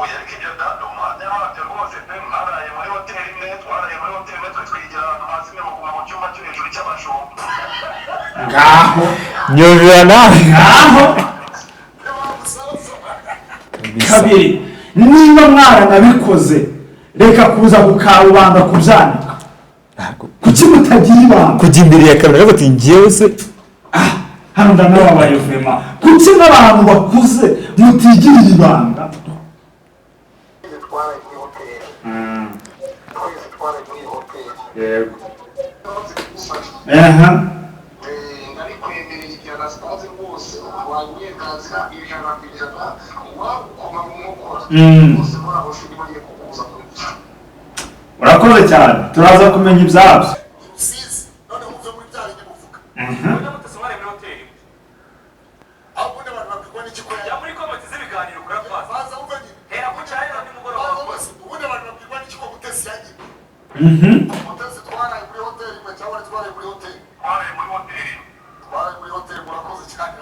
oya kibyo daduma n'ababyo rwose pe mwaraye muri hoteli imwe twaraye muri hoteli imwe twigira ahantu hasi mu cyumba cyo hejuru cy'amashuri ngaho nyumvira nawe ngaho kabiri niba mwaranabikoze reka kuza kukarubanda kubyanika kuki mutagira ibanga kujya imbere ya kamera bati ngewe se hano ndanababaye vema kuki n'abantu bakuze mutigirira ibanga yego nari kwemereye ijana sitazi rwose wanyegazira ijana ku ijana wagukoma mu mukora bose muri abo shuri bagiye kukuza kurya urakoze cyane turaza kumenya ibyabyo usize none muve muri bya bindi muvuga none Mutesi muri hoteli aho ubundi abantu babwirwa n'ikikora ya muri komenti z'ibiganiro kurapfaza baza uve nyine hera ku cyarira nimugoroba ubundi abantu babwirwa n'ikiko Mutesi yagiye Mutesi twaraye muri hoteli mwe cyangwa twaraye muri hoteli murakoze cyane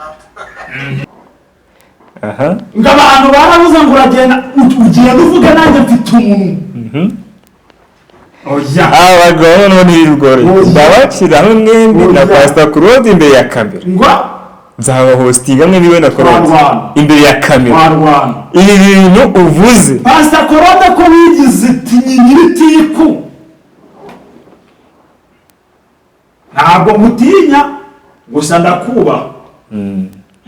ngo abantu barabuze ngo uragenda ugenda uvuga nanjye mfite umuntu oya abagabo none irugore ndabakira mwembi na Pastor Claude imbere ya kamera ngo nzaba hostinga mwe niwe na Claude imbere ya kamera ibi bintu uvuze Pastor Claude ko bigize iti nyiritiku ntabwo mutinya gusa ndakubaha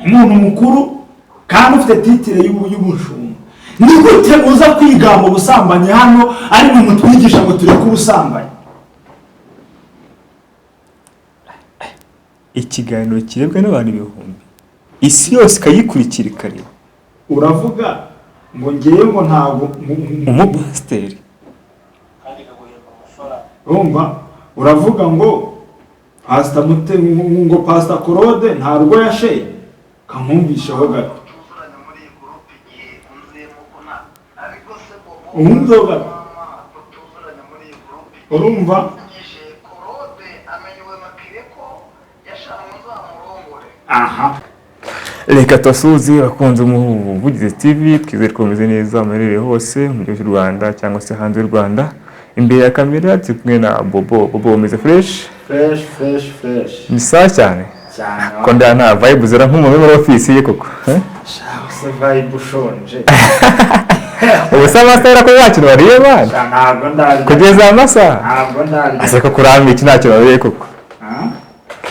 umuntu mukuru kandi ufite titire y'umushumba ni gute uza kwigamba ubusambanyi hano ari mu mutwigisha ngo tureke ubusambanyi ikiganiro kirebwa n'abantu ibihumbi isi yose ikayikurikira ikareba uravuga ngo ngewe ngo ntabwo umupasiteri urumva uravuga ngo Pastor ngo Pastor Claude nta rugo yasheye kankumvisheho gato umumzoga urumva aha reka tubasuhuze bakunze umuvugizi TV twizere ko mumeze neza amerereye hose mu gihugu cy'u Rwanda cyangwa se hanze y'u Rwanda imbere ya kamera turi kumwe na Bobo umeze fresh ni sawa cyane ko nta vibe zera nk'umuntu muri office ye koko se vibe ushonje ubuse amasaha ko yakino wariye bana ntabwo ndari kugeza amasaha ntabwo ndari ase ko kuramba iki ntacyo wariye koko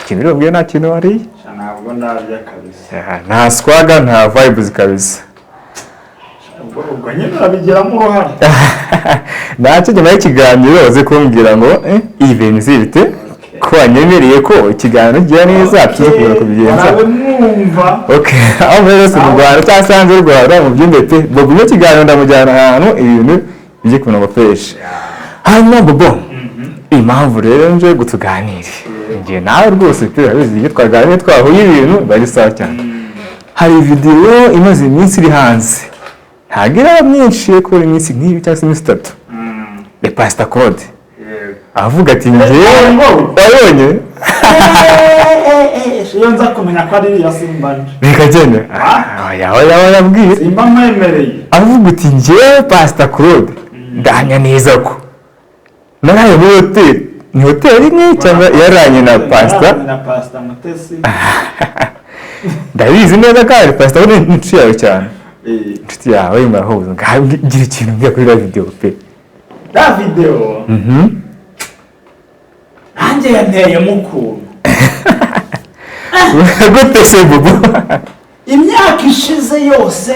ikintu rero nta kintu wariye ntabwo ndari kabisa nta swaga nta vibes kabisa ubwo nyine urabigiramo uruhare ntacyo nyuma y'ikiganiro baze kumbwira ngo iyi bintu zibite ko wanyemereye ko ikiganiro kigira neza tuzakubona kubigenza aho muri yose mu Rwanda cyangwa se hanze y'u Rwanda mu byumbe pe Bobo iyo kiganiro ndamujyana ahantu ibintu bijye kubona ngo fresh hanyuma Bobo impamvu rero nje gutuganire ngiye nawe rwose pe urabizi iyo twaganiriye twahuye ibintu bari sawa cyane hari video imaze iminsi iri hanze ntabwo iraba myinshi yo kubura iminsi nk'ibi cyangwa se iminsi 3 ya Pastor Claude avuga ati ngewe wabonye iyo nza kumenya ko ari iriya simbanje reka gende yabwiye simba mwemereye avuga ati ngewe Pastor Claude ndanya neza ko naraye muri hoteli ni hoteli imwe cyangwa yaranye na Pastor Mutesi ndabizi neza kandi Pastor ni inshuti yawe cyane inshuti yawe murahuza ngira ikintu mbwira kuri la video pe la video nanjye yanteyemo ukuntu gute se Bobo imyaka ishize yose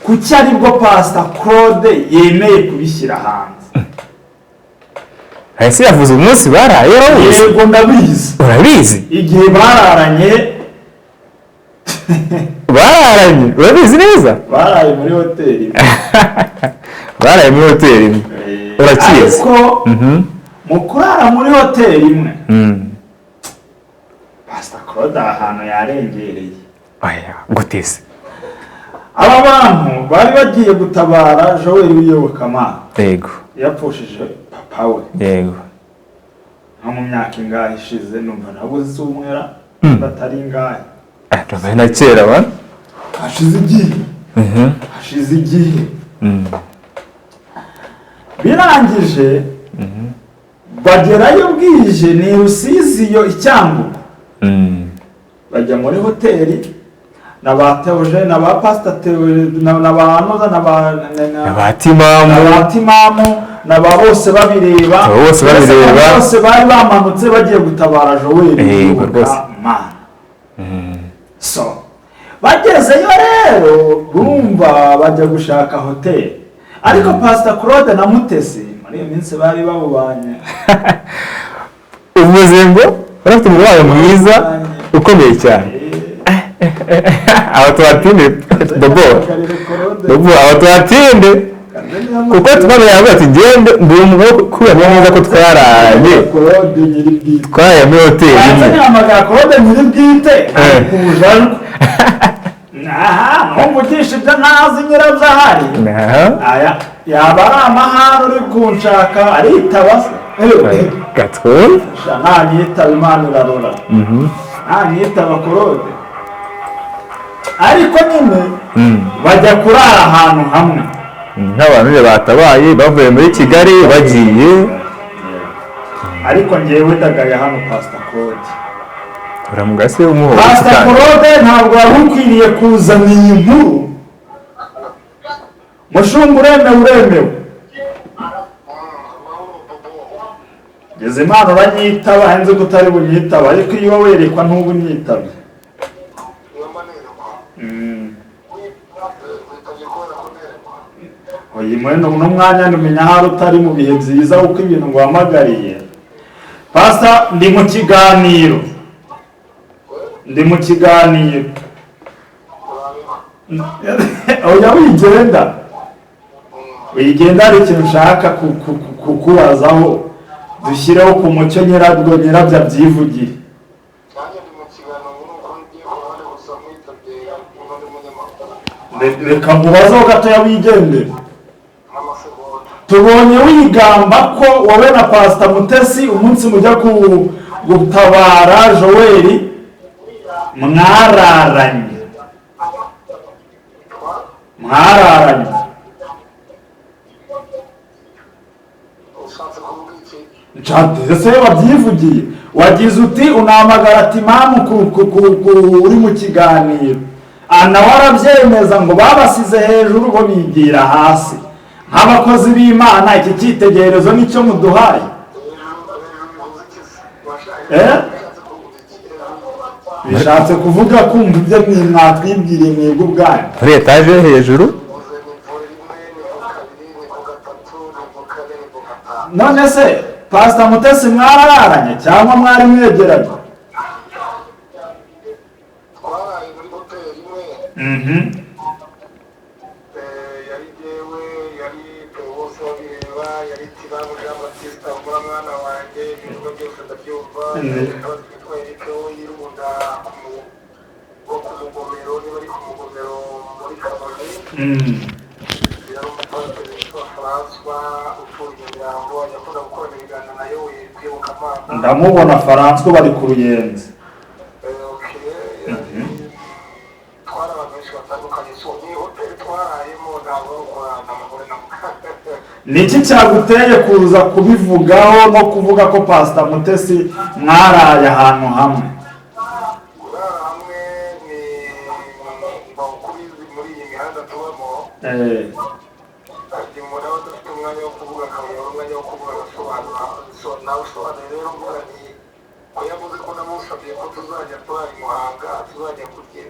kuki aribwo Pastor Claude yemeye kubishyira hanze ese yavuze umunsi barayeho yego ndabizi urabizi igihe bararanye urabizi neza baraye muri hoteli baraye muri hoteli imwe urakizi ariko mu kurara muri hoteli imwe Pastor Claude ahantu yarengereye aya gutese aba bantu bari bagiye gutabara Joel w'iyobokamana yego yapfushije papa we yego nko mu myaka ingahe ishize numva nabuze umwera batari ingahe ndabaye na kera ba hashize igihe hashize igihe birangije bagerayo bwije ni Rusizi yo Icyangugu bajya muri hoteli na ba Theogene na ba Pastor Theogene na ba Noza na ba Timamu na ba bose babireba bose bari bamanutse bagiye gutabara Joel so bagezeyo rero bumva bajya gushaka hoteli ariko Pastor Claude na Mutesi muri iyo minsi bari babubanye umuzengo urafite umubano mwiza ukomeye cyane abatubatinde bobo abatubatinde kuko tubona yavuga ati ngende ndi umugabo kubera neza ko twaranye twaraye muri hoteli amagara Claude nyiri bwite kubujanwa ntumvugisha ibyo ntazi nyirabyo ahari yaba ari amahane uri kunshaka aritaba se gatwe ntanyitaba Imana irarora ntanyitaba Claude ariko nyine bajya kurara ahantu hamwe nk'abantu batabaye bavuye muri Kigali bagiye ariko ngewe ndagaye hano Pastor Claude uramugase umuho Pastor Claude ntabwo wari ukwiriye kuzana iyi nkuru mushumba uremewe ngeze Imana uranyitaba henze ko utari bunyitaba ariko iyo werekwa ntubunyitabe oyi mwene uno mwanya numenya hari utari mu bihe byiza uko ibintu nguhamagariye Pastor ndi mu kiganiro oya wigenda hari ikintu ushaka kukubazaho dushyireho ku mucyo nyirabyo abyivugire reka mubazeho gatoya wigendere tubonye wigamba ko wowe na Pastor Mutesi umunsi mujya gutabara Joel mwararanye ese wabyivugiye wagize uti unahamagara ati mamu uri mu kiganiro nawe arabyemeza ngo babasize hejuru bo bigira hasi nk'abakozi b'Imana iki cyitegererezo nicyo muduhaye bishatse kuvuga kumva ibyo mwatwibwiriye mwebwe ubwanyu muri etaje hejuru none se Pastor Mutesi mwararanye cyangwa mwari mwegeranye twaraye muri hoteli imwe yari jewe yari bose babireba yari Tibamu Jean Baptiste umura mwana wanjye ibikorwa byose ndabyumva twitwa Yuko yirunda ku mugomero niba ari ku mugomero muri Karabaye yari umupasiteri witwa François utuye Nyamirambo yakunda gukorana ibiganiro nayo kwibuka Imana ndamubona François bari ku Ruyenzi twari abantu benshi batandukanye so ni hoteli twarayemo ntabwo n'amagore n'amugabo niki cyaguteye kuza kubivugaho no kuvuga ko Pastor Mutesi mwaraye ahantu hamwe kurara hamwe ni bakuri muri iyi mihanda tubamo ati umuntu aba adafite umwanya wo kuvuga akabura umwanya wo kuvuga agasobanura so nawe usobanura rero mvuga ni yavuze ko namusabye ko tuzajya turara Muhanga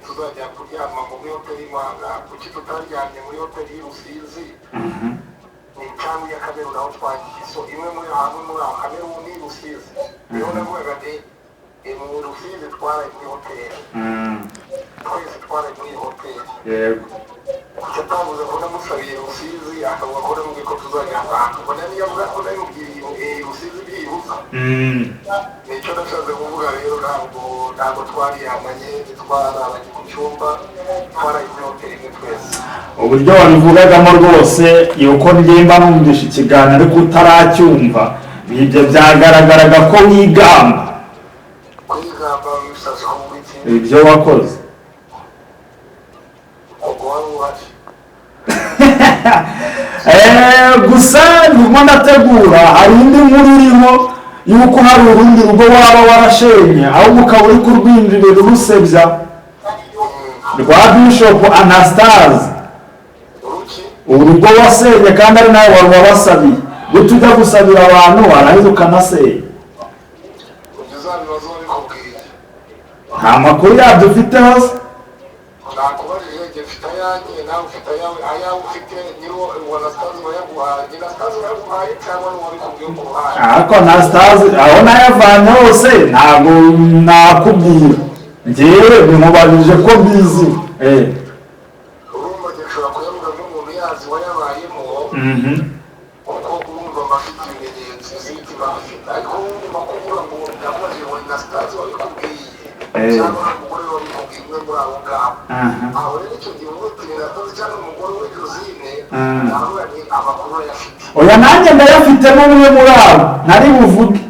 tuzajya kuryama muri hoteli Muhanga kuki tutaryamye muri hoteli Rusizi ni cyangwa ya Kameru naho twagiye so imwe muri hamwe muri aho Kameru ni Rusizi rero navugaga nti mu Rusizi twaraye muri hoteli twese twaraye muri hoteli yego icyo atavuze ko namusabiye Rusizi akavuga ko namubwiye ko tuzajya ahantu mbona niyo avuga ko namubwiye Rusizi byibuza nicyo nashatse kuvuga rero ntabwo twariyamanye ntitwararanye ku cyumba twaraye muri hoteli imwe twese uburyo wabivugagamo rwose yuko ngimba numvisha ikiganiro ariko utaracyumva ibyo byagaragaraga ko wigamba kwigamba bisaza ku biti ibyo wakoze ubwo gusa ndimo ndategura hari indi nkuru irimo yuko hari urundi rugo waba warashenye ahubwo ukaba uri kurwinjirira urusebya rwa Bishop Anastase urugo wasenye kandi ari nawe wari wabasabiye gute ujya gusabira abantu warangiza ukanasenya nta makuru yabyo ufite hose ariko Anastase aho nayavanye hose ntabwo nakubwira njyewe bimubajije ko mbizi oya nanjye ndayafite n'umwe muri abo ntari buvuge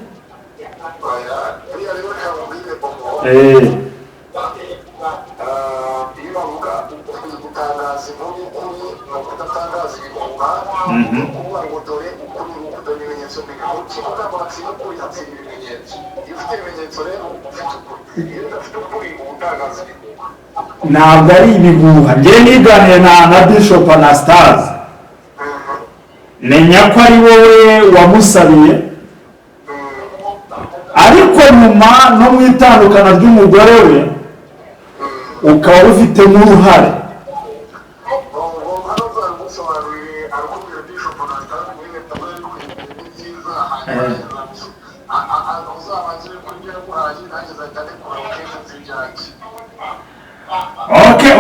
ntabwo ari ibihuha njye niganiye na Bishop Anastase menya ko ari wowe wamusabiye ariko nyuma no mu itandukana ry'umugore we ukaba ufitemo uruhare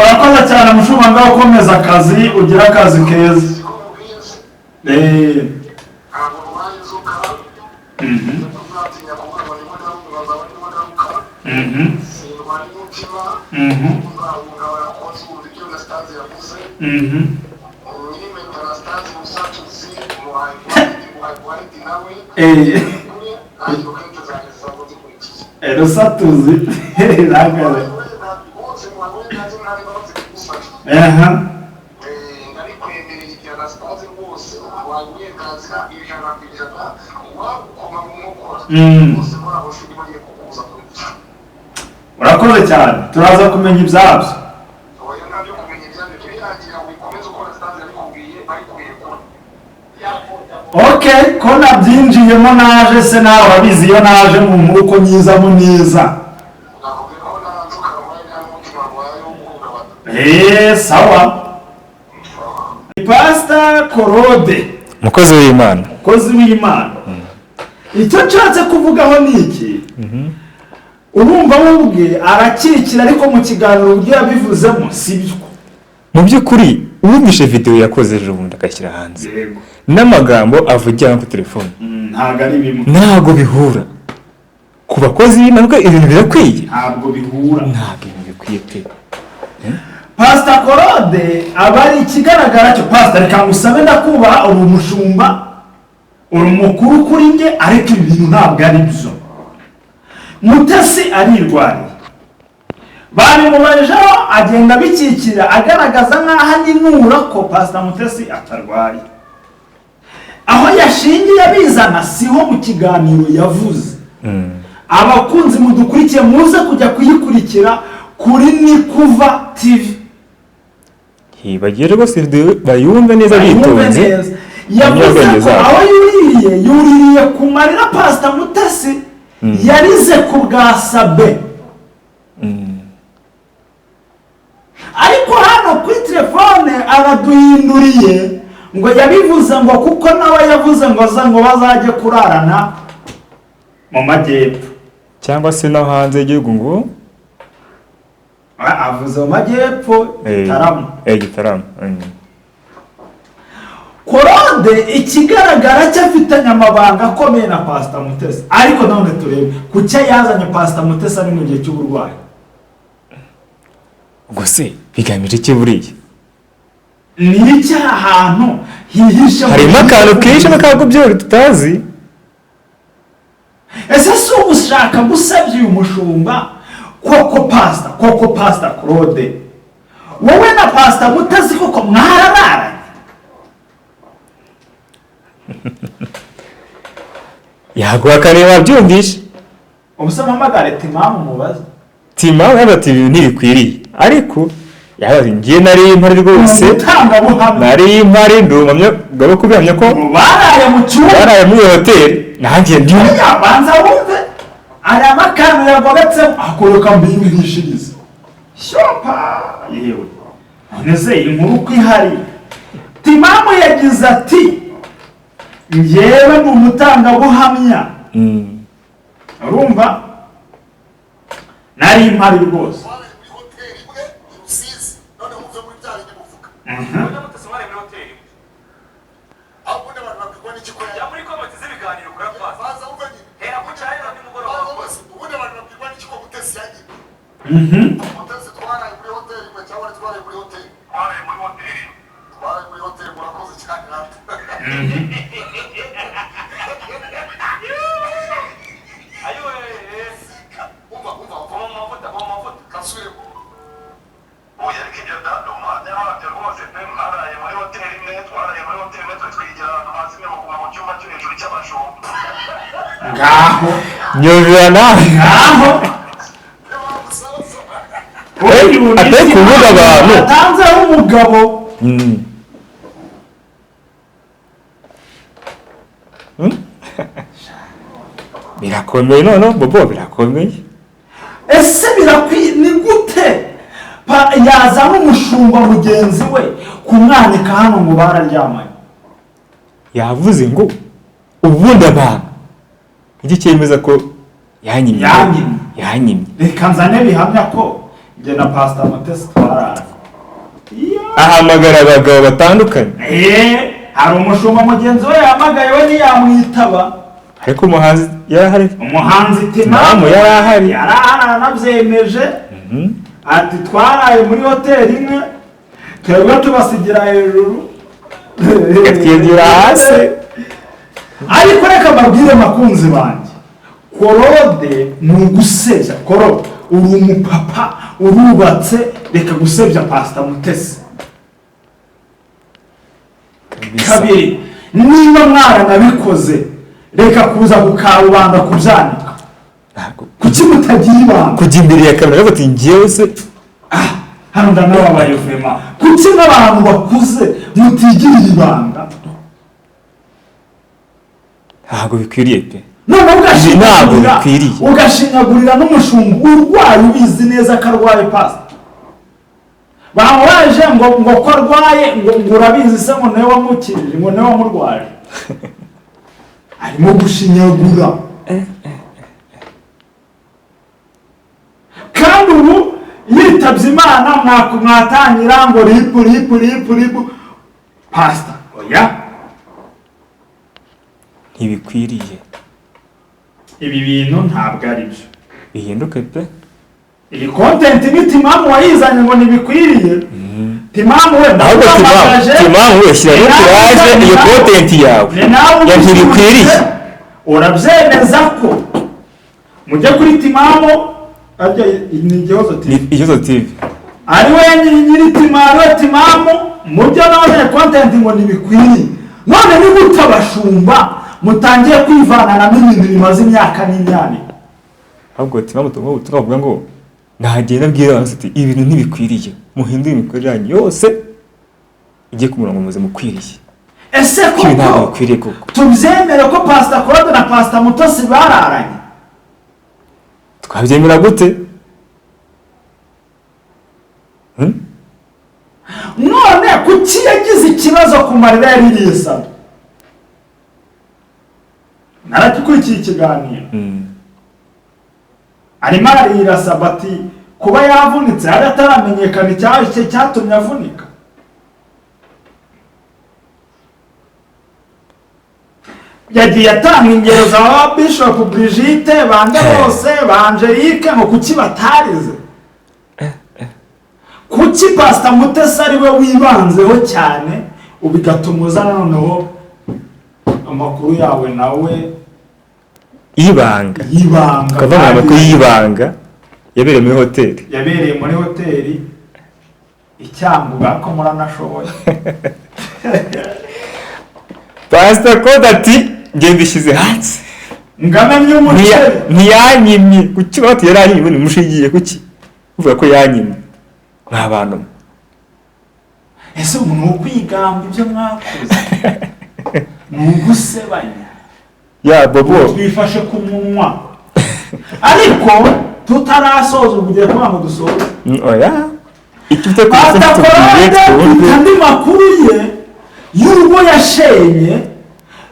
urakoze cyane mushumba ngaho ukomeza akazi ugira akazi keza rusatuzi urakoze cyane turaza kumenya ibyabyo ko nabyinjiyemo naje se nawe wabizi iyo naje mu mwuko nyizamo neza sawa Pastor Claude umukozi w'Imana icyo nshatse kuvugaho ni iki urumva wubwe arakirikira ariko mu kiganiro uburyo yabivuzemo si byo mu by'ukuri uwumvishe video yakoze ejo bundi agashyira hanze n'amagambo avugira kuri telefone ntabwo ari bimwe ntabwo bihura ku bakozi b'Imana ibintu birakwiye ntabwo bihura ntabwo ibintu bikwiye pe Pastor Claude abari ikigaragara cyo Pastor reka ngusabe ndakubaha uri umushumba uri mukuru kuri nge ariko ibintu ntabwo ari byo Mutesi arirwariye babimubajeho agenda bikikira agaragaza nk'aho ninura ko Pastor Mutesi atarwaye aho yashingiye bizana siho mu kiganiro yavuze abakunzi mudukurikiye muze kujya kuyikurikira kuri Nikuva TV bagiye rwose bayumve neza bitonze yavuze ko aho yuririye kumarira Pastor Mutesi yarize ku bwa Sabe ariko hano kuri telefone araduhinduriye ngo yabivuze ngo kuko nawe yavuze ngo bazajye kurarana mu majyepfo cyangwa se no hanze y'igihugu ngo avuze mu majyepfo Gitarama Claude ikigaragara cyafitanye amabanga akomeye na Pastor Mutesi ariko none turebe kucya yazanye Pastor Mutesi ari mu gihe cy'uburwayi ubwo se bigamije iki buriya ni iki ahantu hihishe harimo akantu kenshi n'akago byori tutazi ese si ugushaka gusabye uyu mushumba koko Pastor Claude wowe na Pastor pastor Mutesi koko mwarararanye yaguhakaniye wabyumvishe ubusamamagare timamu mubaza timamu yabati ibintu ntibikwiriye ariko yabati ngiye nari impari rwose nari impari ndumamye gabo kubihamya ko baraye mu cyumba baraye muri hoteli nanjye ndi yabanza wumve ari amakano yagobetse akoroka mbiyumvishiriza shopa yewe none inkuru kwihari timamu yagize ati njyewe ni umutangabuhamya urumva nari impari rwose Uramutse muri hoteli aho ubundi abantu babwirwa n'ikikora ya muri komite z'ibiganiro kurapfa baza umva nyine hera ku cyarira nimugoroba bose ubundi abantu babwirwa n'ikiko Mutesi yagiye Mutesi twaraye muri hoteli mwe cyangwa twaraye muri hoteli murakoze cyane natwe ayo umva mavuta kasubire oya ariko ibyo dado umwanya wabyo rwose pe mwaraye muri hoteli imwe twaraye muri hoteli imwe twigira ahantu hasi imwe muguma mu cyumba cyo hejuru cy'abashumba ngaho nyumvira nawe ngaho atari kuvuga abantu atanzeho umugabo birakomeye noneho bobo birakomeye ese birakwiye ni gute yazana umushumba mugenzi we kumwanika hano ngo bararyamanye yavuze ngo ubundi abantu iki cyemeza ko yanyimye reka nzane bihamya ko njye na pastor Mutesi twarara ahamagara abagabo batandukanye hari umushumba mugenzi we yahamagaye we ntiyamwitaba ariko umuhanzi yarahari umuhanzi timamu yarahari aranabyemeje ati twaraye muri hoteli imwe twebwe tubasigira hejuru twigira hasi ariko reka mbabwire makunzi banjye Claude ni ugusebya Claude uri umupapa urubatse reka gusebya pastor Mutesi kabiri niba mwaranabikoze reka kuza kukarubanda kubyanika kuki mutagira ibanga kujya imbere ya kamera bati ngewe se hano ndanababaye vema kuki n'abantu bakuze mutigirira ibanga ntabwo bikwiriye pe none ugashinyagurira n'umushumba urwaye ubizi neza ko arwaye pastor bamubaje ngo ko arwaye ngo urabizi se ngo nawe wamukirije ngo nawe wamurwaje arimo gushinyagura kandi ubu yitabye Imana mwatangira ngo ripu pastor oya ntibikwiriye ibi bintu ntabwo ari byo bihinduke pe iyi content ni timamu wayizanye ngo ntibikwiriye timamu we ahubwo timamu we shyira n'uturaje iyo content yawe ya ntibikwiriye urabyemeza ko mujye kuri timamu ajya ni igihozo TV ari we nyiri timamu mujye nawe content ngo ntibikwiriye none ni gute abashumba mutangiye kwivanana n'ibintu bimaze imyaka n'imyaka ahubwo timamu tuvuga ngo ntagenda abwira abantu ati ibintu ntibikwiriye muhindure imikorere yanyu yose igiye ku murongo muze mukwiriye ese koko tubyemere ko pastor Claude na pastor Mutesi bararanye twabyemera gute none kuki yagize ikibazo ku marira yaririye saba narakikurikiye ikiganiro arimo ararira Sabati kuba yavunitse hari ataramenyekana icyaha cye cyatumye avunika yagiye atanga ingero za Bishop Brigitte bande bose ba Angelique ngo kuki batarize kuki pastor Mutesi ari we wibanzeho cyane ubigatuma uzana noneho amakuru yawe nawe ibanga kavana amakuru y'ibanga yabereye muri hoteli icyango bako muranashoboye. Pastor Claude ati ngende ishyize hanze Ngamenya umuceri. ntiyanyimye kuki bati yaranyimye ni mushigiye kuki uvuga ko yanyimye nta bantu Ese umuntu wo kwigamba ibyo mwakoze ni ugusebanya ya bobo twifashe ku munwa ariko tutarasoza ubugiye kuba ngo dusoze oya icyo ufite ku andi makuru ye y'urugo yashenye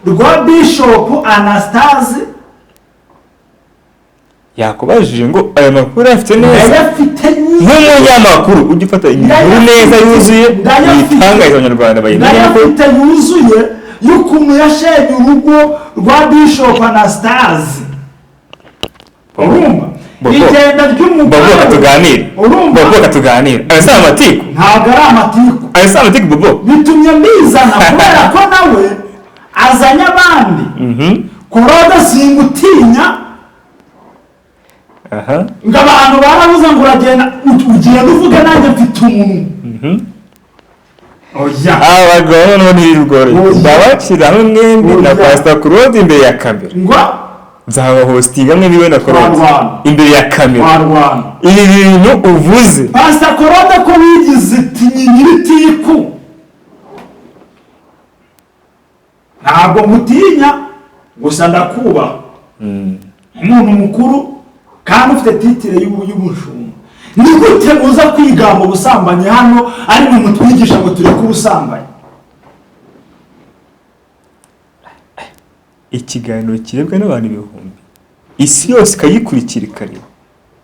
rwa Bishop Anastase yakubajije ngo aya makuru afite neza yafite nk'umunyamakuru ujya ufata inkuru neza yuzuye yitangariza abanyarwanda bayimenya ko yafite yuzuye y'ukuntu yashenye urugo rwa Bishop Anastase. Urumva igenda ry'umugabo bobo katuganira bobo katuganira arasa amatiku ntabwo ari amatiku arasa amatiku bobo bitumye mbizana kubera ko nawe azanye abandi Claude singutinya ngo abantu barabuze ngo uragenda uvuge nanjye mfite umuntu oya abagabo noneho ntirugore ndabashyiraho mwembi na Pastor Claude imbere ya kamera ngo nzaba hostinga mwembi we na Claude imbere ya kamera ibi bintu uvuze Pastor Claude ko bigize iti nyiritiku ntabwo mutinya gusa ndakubaha umuntu mukuru kandi ufite titire y'ubushumba ni gute uza kwigamba ubusambanyi hano ari mu mutwigisha ngo tureke ubusambanyi ikiganiro kirebwa n'abantu ibihumbi isi yose ikayikurikira ikareba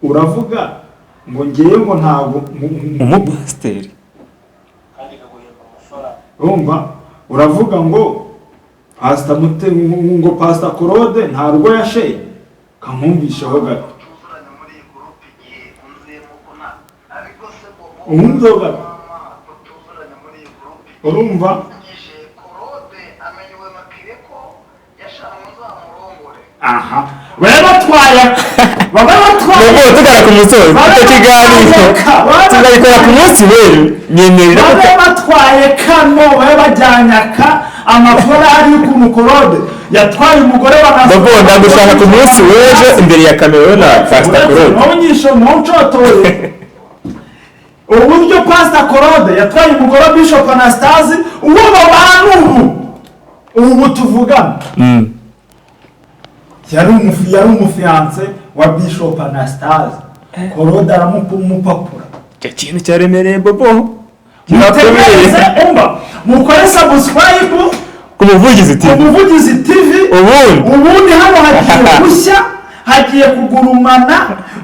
uravuga ngo ngewe ngo ntabwo umupasiteri urumva uravuga ngo Pastor Claude nta rugo yashenye kankumvisheho gato umwumva urumva aha baba batwaye tugana ku musozi icyo kiganiro tuzabikora ku munsi w'ejo nyemerera baba batwaye kano baba bajyanye amafarari y'ukuntu Claude yatwaye umugore bobo ndagushaka ku munsi w'ejo imbere ya kamera na Pastor Claude nonyisho noncotoye uburyo Pastor Claude yatwaye umugore wa Bishop Anastase uwo babantu ubu tuvugana yari umufiance wa Bishop Anastase Claude aramupapura icyo kintu cyaremereye bobo mutegereze umva mukore subscribe ku Muvugizi TV ubundi hano hagiye gushya hagiye kugurumana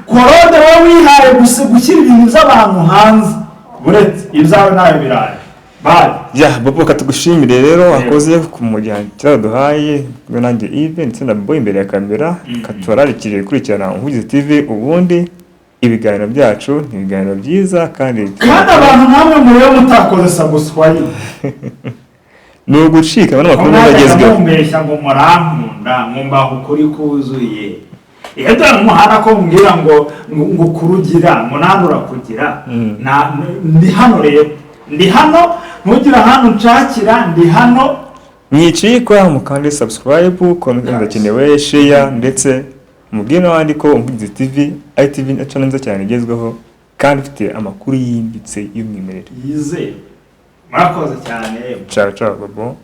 Claude we wihaye gushyira ibintu by'abantu hanze uretse ibyawe nawe biraye ya bobo katugushimire rero wakoze ku mujyana duhaye ngo nanjye Yves ndetse na bobo imbere ya kamera katurarikije gukurikirana Umuvugizi TV ubundi ibiganiro byacu ni ibiganiro byiza kandi abantu namwe muriyo mutakoze subscribe ni ugucika n'amakuru n'abagezweho mbeshya ngo murankunda mwumbaho ukuri kuzuye iyo dore umuhanda ko mbwira ngo kurugira ngo nandura kugira ndi hano rero ndi hano ntugira ahantu nshakira ndi hano mwicikwa mukande subscribe comment ndakenewe share ndetse mubwire n'abandi ko Umuvugizi TV ITV channel nziza cyane igezweho kandi ufite amakuru yimbitse y'umwimerere yize murakoze cyane ciao bobo